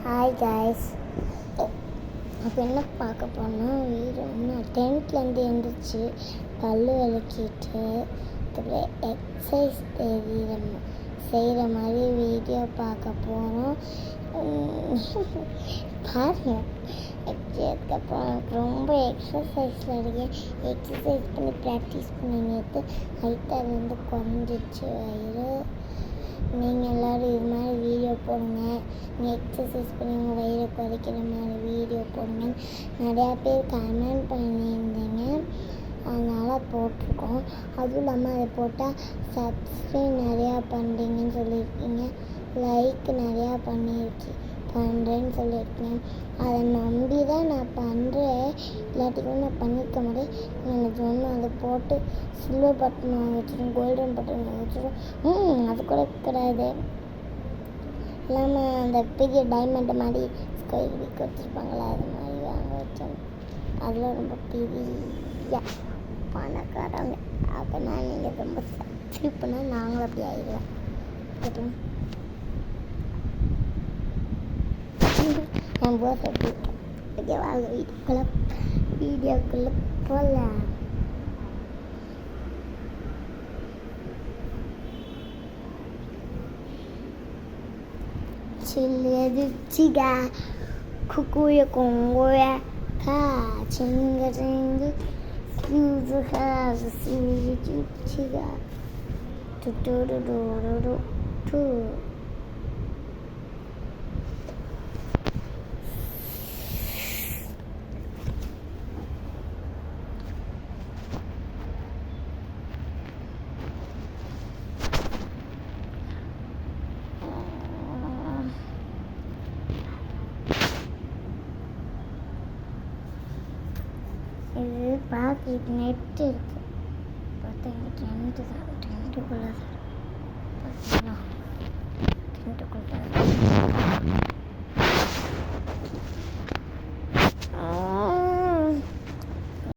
Hi guys. அப்போ என்ன பார்க்க போனால் வீடு இன்னும் டென்த்லேருந்து எழுந்திரிச்சு பல் விளக்கிட்டு அதுக்கப்புறம் எக்ஸசைஸ் செய்கிற மாதிரி வீடியோ பார்க்க போகிறோம். பாருங்கள். அதுக்கப்புறம் எனக்கு ரொம்ப எக்ஸசைஸில் இருக்கேன். எக்ஸசைஸ் பண்ணி ப்ராக்டிஸ் பண்ணி நேற்று ஹைட்டாக வந்து குறைஞ்சிச்சு வயிறு. நீங்கள் எல்லோரும் இது மாதிரி வீடியோ போடுங்க. நீங்கள் எக்ஸசைஸ் பண்ணி உங்கள் வயிறை குறைக்கிற மாதிரி வீடியோ போடுங்க. நிறையா பேர் கமெண்ட் பண்ணியிருந்தீங்க, அதனால் போட்டிருக்கோம். அதுவும் இல்லாமல் அதை போட்டால் சப்ஸ்கிரைப் நிறையா பண்ணுறீங்கன்னு சொல்லியிருக்கீங்க, லைக் நிறையா பண்ணுறேன்னு சொல்லியிருக்கேன். அதை நம்பி தான் நான் பண்ணுறேன். இல்லாட்டிக்கும் நான் பண்ணிக்க மாட்டேன். எனக்கு ஒன்று அதை போட்டு சில்வர் பட்டன் வாங்கி வச்சிடும், கோல்டன் பட்டன் வாங்கி வச்சிடும். அது கூட கிடையாது. இல்லாமல் அந்த பெரிய டைமண்ட் மாதிரி ஸ்கொயர் வீக் வச்சுருப்பாங்களா, அது மாதிரி வாங்க வச்சேன். அதில் ரொம்ப பெரிய பணக்காரங்க. அப்போனா நீங்கள் ரொம்ப சப்ஸ்கிரைப் பண்ணால் நாங்களும் அப்படி ஆயிடுவோம். ஓகேங்களா? என் போஸ் எப்படி ஓகே, வாங்க வீடியோக்குள்ளே போகலாம். சில்லுச்சிகா குக்குய கொங்குய கா சிங்க சிங்கு கியூசுகா சில்லுச்சிகா டு இது பார்க்குறதுக்கு நெட் இருக்குது. பார்த்தா இங்கே டென்ட்டுக்குள்ளே தான் பார்த்தீங்கன்னா டென்ட்டுக்குள்ளே